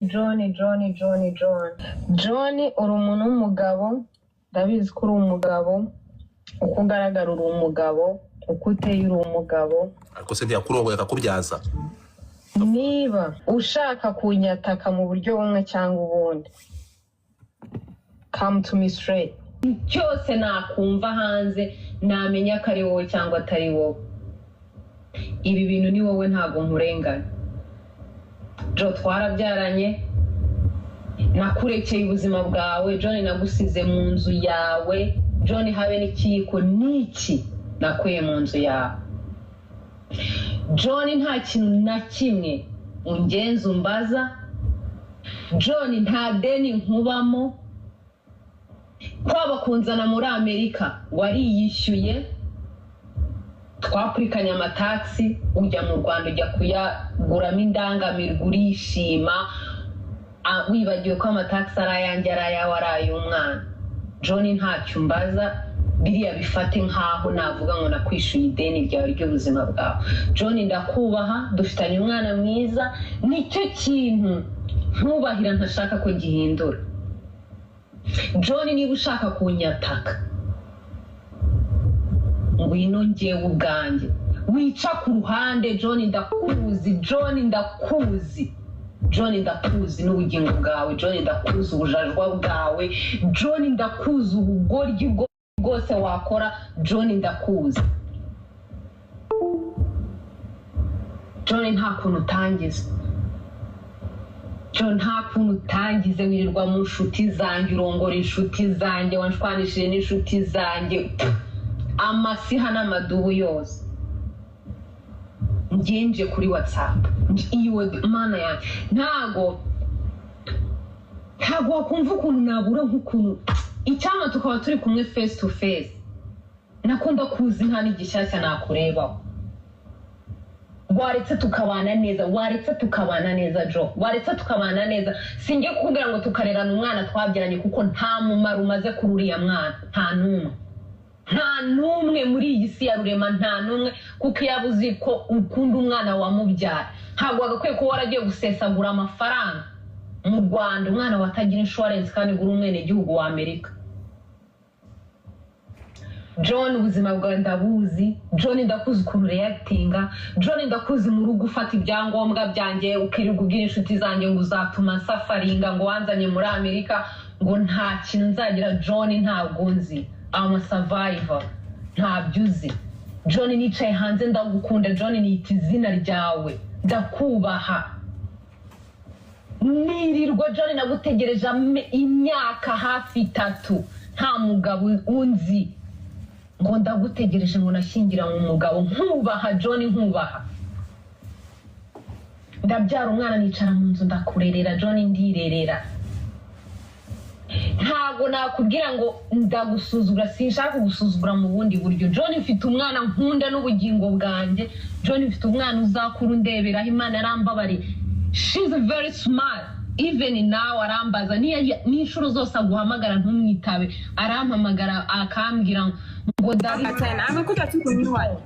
John uri umuntu w'umugabo, ndabizi ko uri umugabo, uko ugaragara uri umugabo, uko uteye uri umugabo. Ariko se ntiyakurongoye akakubyaza? Niba ushaka kunyataka mu buryo bumwe cyangwa ubundi, come to me straight. Cyose nakumva hanze namenya ko ari wowe cyangwa atari wowe. Ibi bintu ni wowe, ntago nkurengana. Jo, twarabyaranye, nakurekeye ubuzima bwawe. John, nagusize mu nzu yawe. John, habe n'ikiyiko n'iki nakuye mu nzu yawe. John, nta kintu na kimwe ungenza umbaza. John, nta deni nkubamo. Kwaba kunzana muri Amerika wariyishyuye, twapurikanye amataxi, ujya mu Rwanda ujya kuyaguramo indangamirwa urishima, wibagiwe ko amataxi ari ayanjye ari ayawe ari ay'umwana. John, ntacyo umbaza, biriya bifate nkaho navuga ngo nakwishyuye ideni ryawe ry'ubuzima bwawe. John, ndakubaha, dufitanye umwana mwiza, nicyo kintu ntubahira ntashaka ko gihindura. John, niba ushaka kunyataka, ngwino njyewe ubwanjye, wica ku ruhande. John, ndakuzi. John, ndakuzi. John, ndakuzi n'ubugingo bwawe. John, ndakuzi ubujajwa bwawe. John, ndakuzi ubugoryi bwose wakora. John, ndakuzi. John, nta kuntu utangiza. John, nta kuntu utangize, wirirwa mu nshuti zanjye, urongora inshuti zanjye, wanshwanishije n'inshuti zanjye, amasiha n'amadubu yose. Ngenje kuri WhatsApp, iwe mana yanjye, ntago wakumva ukuntu nabura nk'ukuntu icyama tukaba turi kumwe face to face. Nakunda kuzi nta n'igishyashya nakurebaho. Waretse tukabana neza Jo, waretse tukabana neza. Singiye kukubwira ngo tukarerana umwana twabyaranye, kuko nta mumaro umaze kuri uriya mwana, nta n'umwe muri iyi si ya rurema, nta n'umwe, kuko iyo abuzi ko ukunda umwana wamubyara, ntabwo wagakwiye kuba waragiye gusesagura amafaranga mu Rwanda umwana watagira insurance kandi gura umwene gihugu wa Amerika. John, ubuzima bwawe ndabuzi. John, ndakuzi ukuntu reactinga. John, ndakuzi mu rugo ufata ibyangombwa byanjye ukirirwa ubwira inshuti zanjye ngo uzatuma nsafaringa, ngo wanzanye muri Amerika, ngo nta kintu nzagira. John, ntabwo nzi. I'm a survivor. Ntabyo uzi. John, nicaye hanze ndagukunda. John, nita izina ryawe, ndakubaha. Nirirwa John nagutegereje imyaka hafi 3, nta mugabo unzi, ngo ndagutegereje ngo nashyingira mu mugabo. Nkubaha John, nkubaha. Ndabyara umwana, nicara mu nzu ndakurerera John, ndirerera. Ntabwo nakubwira ngo ndagusuzugura, sinshaka gusuzugura mu bundi buryo. John, mfite umwana nkunda n'ubugingo bwanjye. John, mfite umwana uzakura undeberaho, Imana yarambabariye. She's very smart. Even now arambaza, n'inshuro zose aguhamagara ntumwitabe, arampamagara akambwira ngo Tena amekuja tu kunywa.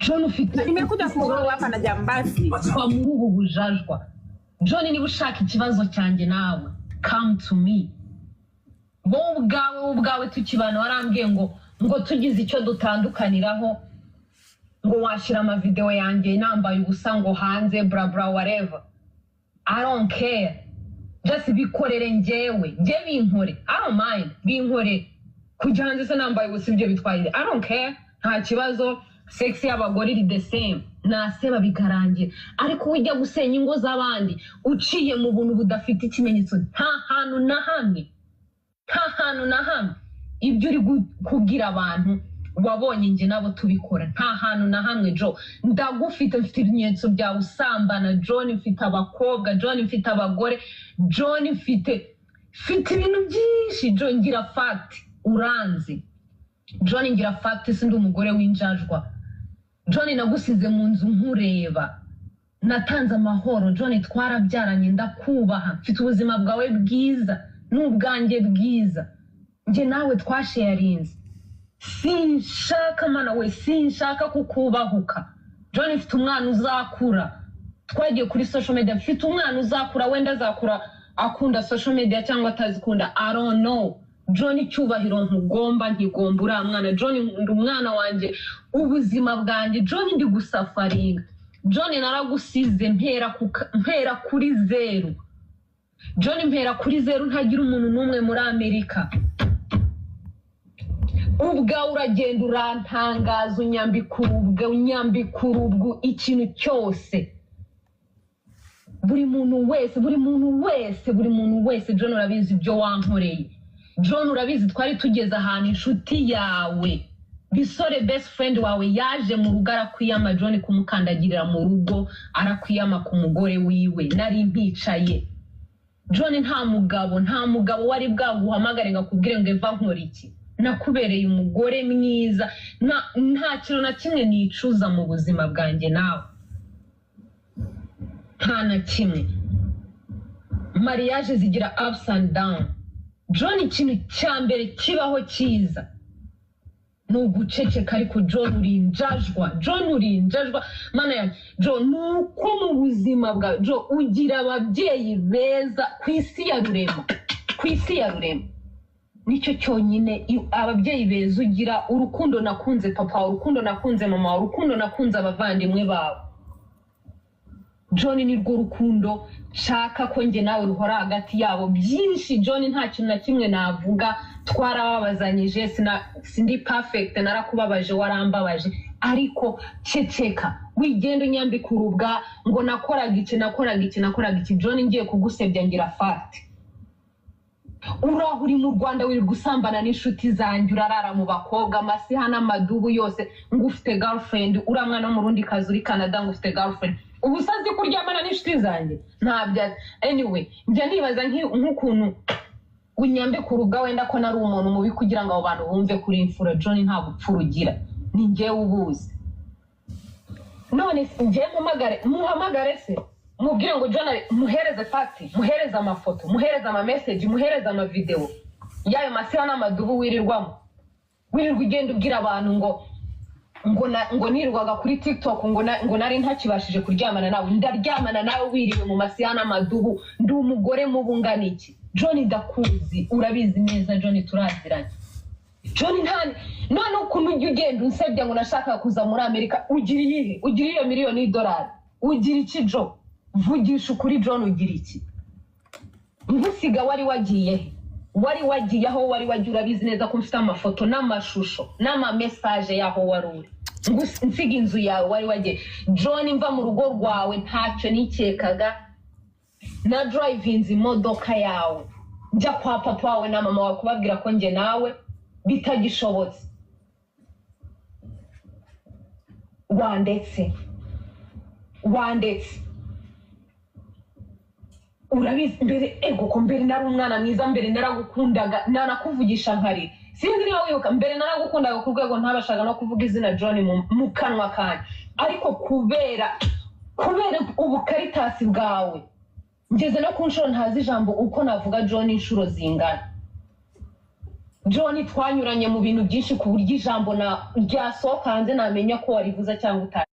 John, ufite Nimekuja kuoa hapa na jambazi. Kwa Mungu bujajwa. John, niba ushaka ikibazo cyanjye nawe, come to me. Bo ubwawe tukibana warambwiye ngo tugize icyo dutandukaniraho, ngo washira ama video yanjye nambaye ubusa ngo hanze bla bla whatever. I don't care. Just bikorere njyewe binkore. I don't mind. Binkore. Kujya hanze se nambaye ubusa ibyo bitwaye. I don't care. Nta kibazo. Sex y'abagore iri the same. Naseba bikarangira. Ariko ujya gusenya ingo z'abandi uciye mu buntu budafite ikimenyetso, nta hantu na hamwe. Ibyo uri kubwira abantu wabonye nje nabo tubikora, nta hantu na hamwe. Jo, ndagufite, mfite ibimenyetso bya usambana. John, mfite abakobwa. John, mfite abagore. John, mfite ibintu byinshi. John, ngira fact, uranzi. John, ngira fact, sindi umugore w'injajwa. John, nagusize mu nzu nkureba, natanze amahoro. John, twarabyaranye, ndakubaha, mfite ubuzima bwawe bwiza n'ubwanjye bwiza. Nje nawe twasharinze. Sinshaka mana we, sinshaka kukubahuka. John, mfite umwana uzakura. twagiye kuri social media mfite umwana uzakura wenda azakura akunda social media cyangwa atazikunda I don't know. John cyubahiro ntugomba ntigomba uriya mwana. John ndi umwana wanjye ubuzima bwanjye. John ndi gusafaringa. John naragusize mpera kuri zero. John mpera kuri zero ntagira umuntu n'umwe muri Amerika. Ubwa uragenda urantangaza unyambikurubwa ikintu cyose. Buri muntu wese John urabizi ibyo wankoreye. John urabizi twari tugeze ahantu inshuti yawe Bisore best friend wawe yaje mu rugo arakwiyama John kumukandagirira mu rugo arakwiyama ku mugore wiwe nari mpicaye. John nta mugabo wari bwaguhamagare ngakubwire ngo eva nkora iki. Nakubereye umugore mwiza nta kintu na kimwe nicuza mu buzima bwanjye nawe. Nta na kimwe. Mariage zigira ups and down. John ikintu cyambere kibaho cyiza nuguceceka ariko John urinjajwa mana yanjye. John nuko mu buzima bwa John ugira ababyeyi beza ku isi ya rurema nicyo cyonyine. Ababyeyi beza ugira urukundo nakunze papa, urukundo nakunze mama, urukundo nakunze abavandimwe bawe. John ni rwo rukundo shaka ko nge nawe ruhora hagati yabo byinshi. John nta kintu na kimwe navuga twarababazanyije sindi perfect narakubabaje warambabaje ariko ceceka wigenda unyambikurubwa ngo nakoraga iki. John ngiye kugusebya ngira fact. Uri mu Rwanda wiri gusambana n'inshuti zanjye urarara mu bakobwa amasiha n'amadubu yose ngo ufite girlfriend. Uramwana mu rundi kazi uri Canada ngo ufite girlfriend. Ubusazi kuryamana n'inshuti zanjye ntabya. Anyway njya nibaza nk'ukuntu unyambikurubwa wenda ko nari umuntu mubi kugira ngo abo bantu bumve kuri imfura. John nta gupfura ugira ni njye ubuzi. None njye muhamagare se mubwire ngo John muhereze fact, muhereze amafoto, muhereze ama message, muhereze ama video yayo masiha n'amadubu wirirwamo. Wirirwa ugenda ubwira abantu ngo nirwaga kuri TikTok ngo nari ntakibashije kuryamana nawe. Ndaryamana nawe wiriwe mu masiha n'amadubu ndi umugore mubungana iki. John ndakuzi urabizi neza John turaziranye. John none ukuntu ugenda unsebya ngo nashaka kuza muri Amerika ugira iyo miliyoni $1 ugira iki John? Vugisha ukuri John ugira iki? Ngusiga wari wagiye aho wari wagiye urabizi neza ko mfite amafoto n'amashusho n'ama message yaho waruri. Nsiga inzu yawe wari wagiye. John mva mu rugo rwawe ntacyo nikekaga na drivinze imodoka yawe njya kwa papa wawe na mama wawe kubabwira ko nge nawe bitagishobotse. Wandetse urabizi mbere ko mbere nari umwana mwiza, mbere naragukundaga nanakuvugisha nkari. Sinzi niba wibuka mbere naragukundaga ku rwego ntabashaga no kuvuga izina John mu kanwa kanjye ariko kubera ubukaritasi bwawe ngeze no ku nshuro ntazi ijambo uko navuga John inshuro zingana. John twanyuranye mu bintu byinshi ku buryo ijambo ryasohoka hanze namenya ko warivuza cyangwa utari.